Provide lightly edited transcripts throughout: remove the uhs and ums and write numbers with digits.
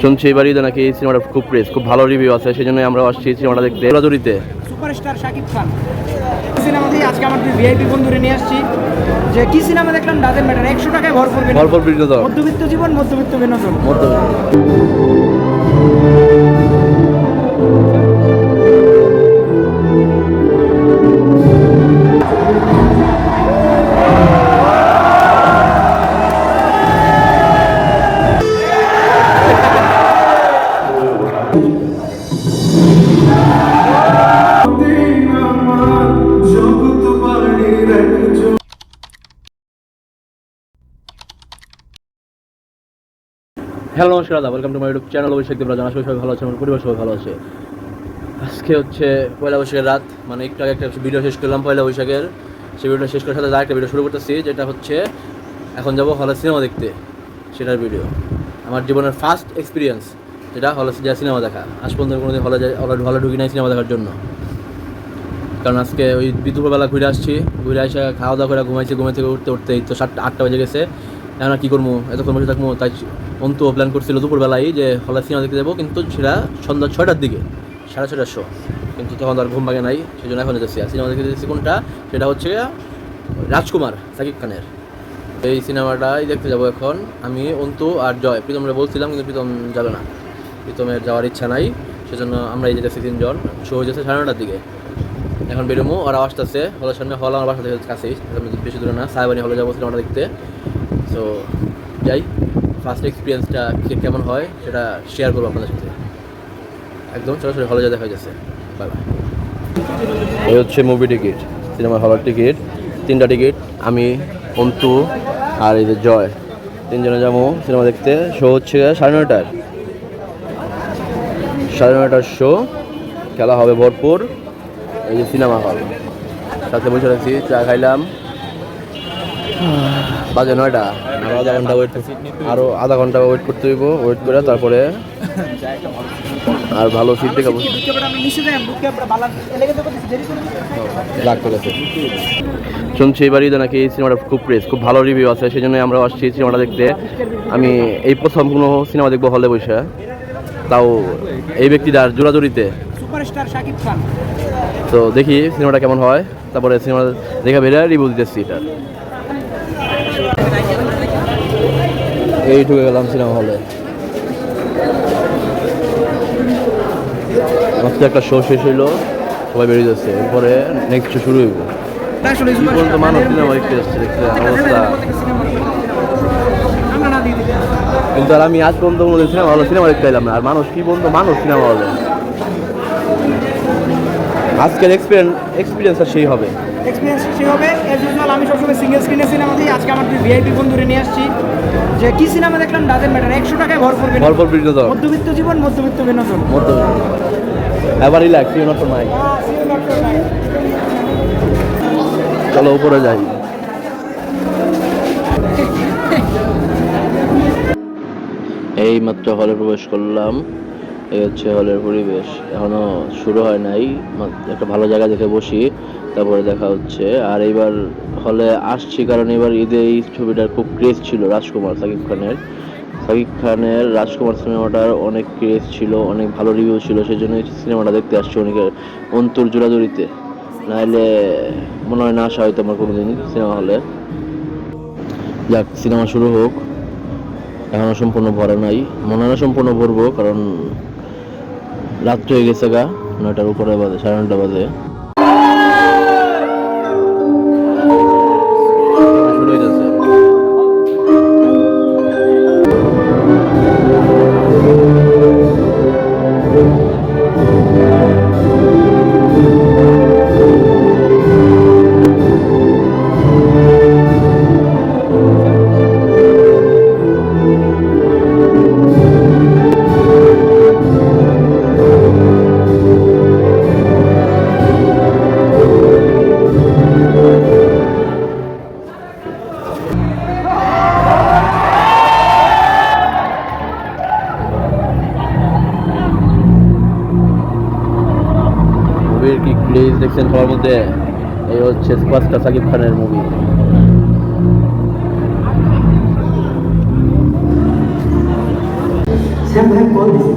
শুনছি এবারই নাকি এই সিনেমাটা খুব ভালো রিভিউ আছে, সেই জন্য আমরা আসছি সিনেমাটা দেখতে। জোড়াজুড়িতে সুপারস্টার শাকিব খান সিনেমা দিয়ে আজকে আমার ভিআইপি বন্ধুরে নিয়ে আসছি। যে কি সিনেমা দেখলাম ডাজেন্ট ম্যাটার, 100 টাকায় ভরপুর বিনোদন, মধ্যবিত্ত জীবন, মধ্যবিত্ত বিনোদন। হ্যালো নমস্কার দাদা, welcome to my YouTube channel. Abhishek দেবরা জানা সবাই ভালো আছে, আমার পরিবার সবাই ভালো আছে। আজকে হচ্ছে পয়লা বৈশাখের রাত, মানে একটু আগে একটা ভিডিও শেষ করলাম পয়লা বৈশাখের। সেই ভিডিওটা শেষ করার সাথে আরেকটা ভিডিও শুরু করতেছি, যেটা হচ্ছে এখন যাবো হলে সিনেমা দেখতে। সেটার ভিডিও আমার জীবনের ফার্স্ট এক্সপিরিয়েন্স, যেটা হলে যা সিনেমা দেখা। আজ পর্যন্ত কোনোদিন হলে ঢুকি নাই সিনেমা দেখার জন্য, কারণ আজকে ওই দুপুরবেলা ঘুরে আসছি, ঘুরে আসে খাওয়া দাওয়া করে ঘুমাই থেকে উঠতেই তো 7-8টা বেজে গেছে। এখন আর কী করবো, এতক্ষণ বসে থাকবো। তাই অন্তু প্ল্যান করছিল দুপুরবেলায় যে হলে সিনেমা দেখতে যাবো, কিন্তু সেটা সন্ধ্যা 6টার দিকে, 6:30টার শো। কিন্তু তখন আর ঘুম ভাগে নাই, সেই জন্য এখন যেতেছি। আর সিনেমা দেখতে যেতেছি কোনটা, সেটা হচ্ছে রাজকুমার সাকিব খানের। এই সিনেমাটাই দেখতে যাবো এখন আমি, অন্তু আর জয়। প্রীতমরা বলছিলাম, কিন্তু প্রীতম যাবে না, প্রীতমের যাওয়ার ইচ্ছা নাই, সেজন্য আমরা এই যেতেছি 3 জন। শো হয়ে যাচ্ছে 9:30টার দিকে। এখন বেরোমো, ওরা আসতেছে হলের সামনে। হল আমার বাসা থেকে কাছেই, বেশি দূরে না। সাহেবানি হলে যাবো সিনেমাটা দেখতে। সো যাই, ফার্স্ট এক্সপিরিয়েন্সটা কেমন হয় সেটা শেয়ার করবো আপনাদের সাথে। একদম সরাসরি হলে যা দেখা যাচ্ছে। Bye bye. এই হচ্ছে মুভি টিকিট, সিনেমা হলের টিকিট। 3টা টিকিট, আমি, অন্তু আর এই যে জয়, 3 জনে যাবো সিনেমা দেখতে। শো হচ্ছে 9:30টার, 9:30টার শো। খেলা হবে ভরপুর। এই যে সিনেমা হল, সাথে বসে রাখছি, চা খাইলাম। বাজে 9টা, আরো আধা ঘন্টা ওয়েট করতে হইব। ওয়েট করে তারপরে আর ভালো সিট দেখাবো। রাগ করেছে। শুনছি এবারই নাকি এই সিনেমাটা খুব ভালো রিভিউ আছে, সেই জন্য আমরা আসছি সিনেমাটা দেখতে। আমি এই প্রথম কোনো সিনেমা দেখবো হলে বসে, তাও এই ব্যক্তিটার জোড়াজুড়িতে, সুপারস্টার শাকিব খান। তো দেখি সিনেমাটা কেমন হয়, তারপরে সিনেমা দেখা বেরিয়ে রিভিউ দিতেছি এটার। এই ঢুকে গেলাম সিনেমা হলে। মাত্র একটা শো শেষ হইলো, সবাই বেরিয়ে যাচ্ছে, এরপরে নেক্সট শো শুরু হইব। পর্যন্ত মানুষ সিনেমা দেখতে যাচ্ছে, দেখতে অবস্থা। কিন্তু আর আমি আজ পর্যন্ত কোনো সিনেমা দেখতে এলাম না, আর মানুষ কি বলতো, মানুষ সিনেমা হলে। আজকের এক্সপিরিয়েন্সটা সেই হবে। আমি সবসময় সিঙ্গেল স্ক্রিনে সিনেমা দিই, আজকে আমার ভিআইপি বন্ধুরে নিয়ে আসছি। যে কি সিনেমা দেখলাম ডাজেন্ট ম্যাটার, 100 টাকায় ভরপুর বিনোদন, মধ্যবিত্ত জীবন, মধ্যবিত্ত বিনোদন। এবার রিল্যাক্স, ইউ নট মাই। চলো উপরে যাই। এই মাত্র হলে প্রবেশ করলাম। এই হচ্ছে হলের পরিবেশ, এখনো শুরু হয় নাই। একটা ভালো জায়গা দেখে বসি, তারপরে দেখা হচ্ছে। আর এইবার হলে আসছি কারণ এবার ঈদে এই ছবিটার খুব ক্রেজ ছিল, রাজকুমার সাকিব খানের রাজকুমার সিনেমাটার অনেক ক্রেজ ছিল, অনেক ভালো রিভিউ ছিল, সেই জন্য সিনেমাটা দেখতে আসছি অনেকের অন্তর জোড়াজুড়িতে। নাহলে মনে হয় না আসা হয়তো আমার কোনোদিন সিনেমা হলে। যাক, সিনেমা শুরু হোক। এখনো সম্পূর্ণ ভরে নাই, মনে হয় না সম্পূর্ণ ভরবো, কারণ রাত্রি হয়ে গেছে গা, 9টার উপরে বাজে, 9:30 বাজে। কি প্লেস দেখছেন সবার মধ্যে, এই হচ্ছে সুপারস্টার সাকিব খানের মুভি। শ্যাম ভাই কল দিছে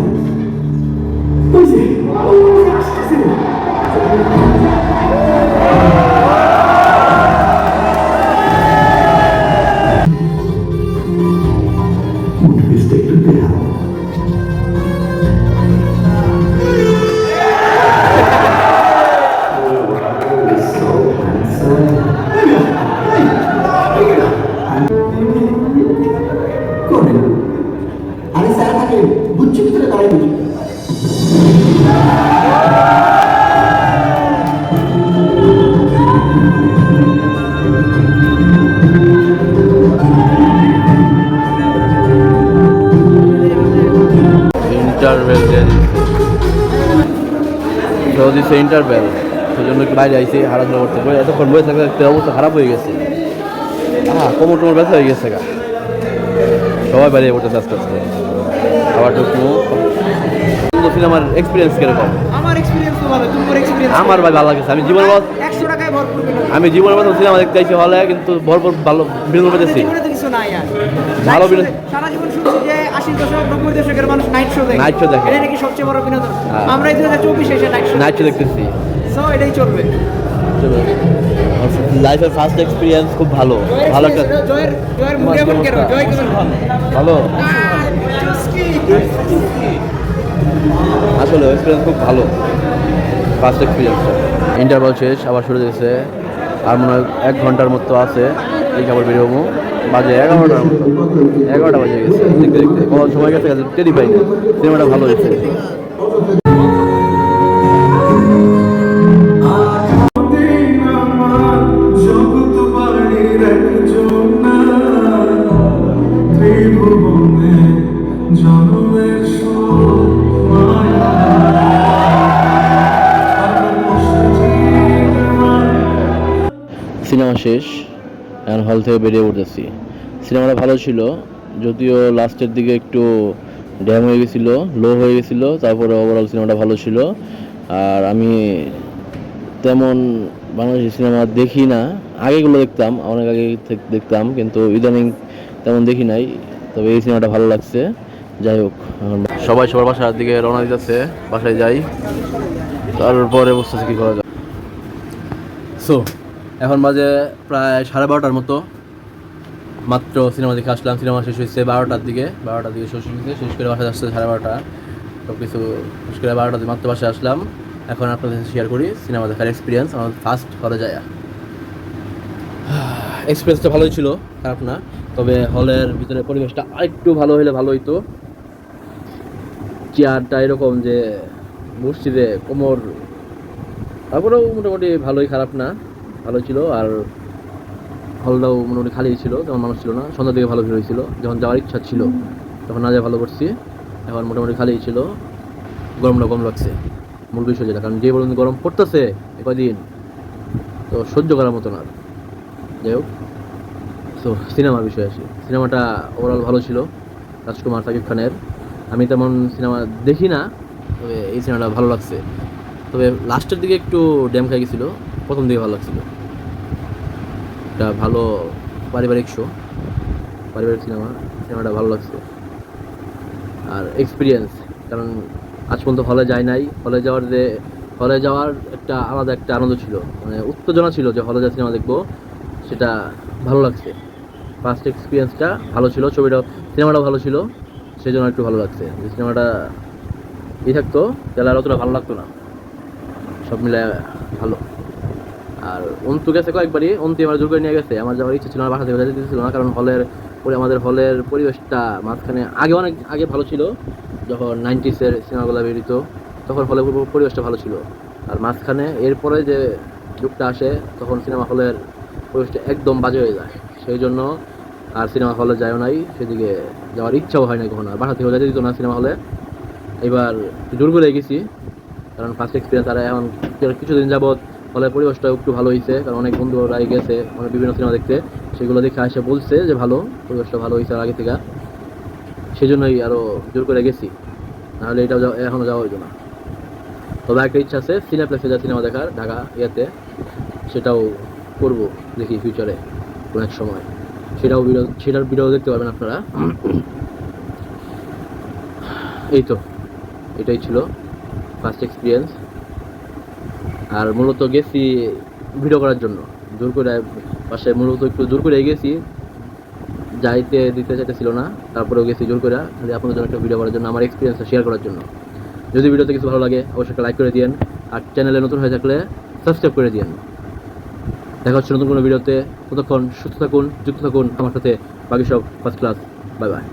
বুঝছে আসতেছে আরে স্যার থাকে বুঝছি ভিতরে দাঁড়াই বুঝি ইন্টারভেল দিয়ে দিচ্ছে ইন্টারভেল, সেই জন্য একটু বাইরে আইসি হারাধুরা করতে পারে। এতক্ষণ বসে থাকতে থাকতে অবস্থা খারাপ হয়ে গেছে, কোমর টোমর ব্যথা হয়ে গেছে গা, সবাই বাইরে পড়তেছে আস্তে আস্তে। আবার ঢুকবো। সিনেমার এক্সপিরিয়েন্স কিরকম? আমার এক্সপিরিয়েন্স তো ভালো, তোমার এক্সপিরিয়েন্স আমার ভাই ভালো লাগছে। আমি জীবনের 100 টাকায় ভরপুর বিনোদন। আমি জীবনের প্রথম সিনেমা দেখতে চাইছি হলে, কিন্তু ভরপুর ভালো বিনোদন পেতেছি। জীবনে তো কিছু নাই আর ভালো Night show সারা জীবন শুনছি যে 80 দশক 90 দশকের মানুষ নাইট শো দেখে। Night show দেখে। এটা নাকি সবচেয়ে বড় বিনোদন। হ্যাঁ। আমরা এই 2024 এসে নাইট শো দেখতেছি। সো এটাই চলবে। লাইফের ফার্স্ট এক্সপিরিয়েন্স খুব ভালো, ভালো একটা জয়ের মুখে বল কেন জয় কেমন ভালো, আসলে এক্সপিরিয়েন্স খুব ভালো, ফার্স্ট এক্সপিরিয়েন্সটা। ইন্টারভাল শেষ, আবার শুরু হয়েছে। আর মনে হয় 1 ঘন্টার মতো আছে এই খাবার বেরোবো। বাজে 11টার মতো, 11টা বাজে গেছে। দেখতে দেখতে কখন সময় গেছে টেরি পাই না। সিনেমাটা ভালো হয়েছে। সিনেমা শেষ, এখন হল থেকে বেরিয়ে পড়তেছি। সিনেমাটা ভালো ছিল, যদিও লাস্টের দিকে একটু ড্যাম হয়ে গেছিলো, লো হয়ে গেছিলো। তারপরে ওভারঅল সিনেমাটা ভালো ছিল। আর আমি তেমন বাংলাদেশি সিনেমা দেখি না, আগেগুলো দেখতাম, অনেক আগে দেখতাম, কিন্তু ইদানিং তেমন দেখি নাই। তবে এই সিনেমাটা ভালো লাগছে। যাই হোক, এখন সবাই সবার বাসার দিকে রওনা দিতেছে, বাসায় যাই, তারপরে বুঝতেছি কী করা যায়। সো এখন বাজে প্রায় 12:30টার মতো, মাত্র সিনেমা দেখে আসলাম। সিনেমা শেষ হয়েছে 12টার দিকে, শেষ হয়েছে। শেষ করে বাসায় আসছে 12:30, সব কিছু শেষ করে 12টার দিকে মাত্র বাসায় আসলাম। এখন আপনাদের সাথে শেয়ার করি সিনেমা দেখার এক্সপিরিয়েন্স। আমার ফার্স্ট হলে যায়, এক্সপিরিয়েন্সটা ভালোই ছিল, খারাপ না। তবে হলের ভিতরে পরিবেশটা আরেকটু ভালো হলে ভালো হইতো। চেয়ারটা এরকম যে বসছি যে কোমর, তারপরেও মোটামুটি ভালোই, খারাপ না, ভালো ছিল। আর হলটাও মোটামুটি খালি ছিল, তেমন মানুষ ছিল না। সন্ধ্যার দিকে ভালো ভিড় হয়েছিল, যখন যাওয়ার ইচ্ছা ছিল তখন না যায় ভালো করছি। এখন মোটামুটি খালি ছিল, গরমটা কম লাগছে, মূল বিষয় যেটা। কারণ যে পর্যন্ত গরম পড়তেছে কয়দিন, তো সহ্য করার মতো না। যাই হোক, তো সিনেমার বিষয়ে আসি। সিনেমাটা ওভারঅল ভালো ছিল, রাজকুমার সাকিব খানের। আমি তেমন সিনেমা দেখি না, তবে এই সিনেমাটা ভালো লাগছে। তবে লাস্টের দিকে একটু ড্যাম খাই গেছিলো, প্রথম দিকে ভালো লাগছিল। একটা ভালো পারিবারিক সিনেমাটা ভালো লাগছে। আর এক্সপিরিয়েন্স, কারণ আজ পর্যন্ত হলে যাই নাই। হলে যাওয়ার একটা আলাদা একটা আনন্দ ছিল, মানে উত্তেজনা ছিল যে হলে যা সিনেমা দেখবো, সেটা ভালো লাগছে। ফার্স্ট এক্সপিরিয়েন্সটা ভালো ছিল, সিনেমাটাও ভালো ছিল, সেই জন্য একটু ভালো লাগছে। যে সিনেমাটা থাকতো তাহলে আর অতটা ভালো লাগতো না। সব মিলে ভালো। আর অন্তু গেছে কয়েকবারই, অন্তি আমার জোর করে নিয়ে গেছে। আমার যাওয়ার ইচ্ছা ছিল না, বাসা থেকে যেতে দিচ্ছিল না, কারণ আমাদের হলের পরিবেশটা মাঝখানে অনেক আগে ভালো ছিল, যখন 90s সিনেমাগুলো বেরিত, তখন হলের পরিবেশটা ভালো ছিল। আর মাঝখানে এরপরে যে যুগটা আসে, তখন সিনেমা হলের পরিবেশটা একদম বাজে হয়ে যায়। সেই জন্য আর সিনেমা হলে যায়ও নাই, সেদিকে যাওয়ার ইচ্ছাও হয় না কখনো। আর বাসা থেকেও যেতে দিত না সিনেমা হলে। এবার জোর করে গেছি, কারণ ফার্স্ট এক্সপিরিয়েন্স। আর এখন কিছুদিন যাবৎ হলের পরিবেশটা একটু ভালো হয়েছে, কারণ অনেক বন্ধুরাই গেছে অনেক বিভিন্ন সিনেমা দেখতে, সেগুলো দেখে এসে বলছে যে ভালো, পরিবেশটা ভালো হয়েছে আগে থেকে। সেই জন্যই আরও জোর করে গেছি, নাহলে এটাও এখনও যাওয়া হইতো না। তবে একটা ইচ্ছা আছে সিনেপ্লেক্সে যা সিনেমা দেখার, ঢাকা ইয়েতে, সেটাও করবো, দেখি ফিউচারে কোনো এক সময়। সেটার ভিডিও দেখতে পারবেন আপনারা। এই তো এটাই ছিল ফার্স্ট এক্সপিরিয়েন্স। আর মূলত গেছি ভিডিও করার জন্য, জোর করে পাশে মূলত একটু জোর করে গেছি, যাইতে দিতে চাইতেছিল না, তারপরেও গেছি জোর করে খালি আপনাদের জন্য একটা ভিডিও করার জন্য, আমার এক্সপিরিয়েন্সটা শেয়ার করার জন্য। যদি ভিডিওতে কিছু ভালো লাগে অবশ্যই একটা লাইক করে দিন, আর চ্যানেলে নতুন হয়ে থাকলে সাবস্ক্রাইব করে দিন। দেখা হচ্ছে নতুন কোনো ভিডিওতে। ততক্ষণ সুস্থ থাকুন, যুক্ত থাকুন আমার সাথে। বাকি সব ফার্স্ট ক্লাস। Bye bye.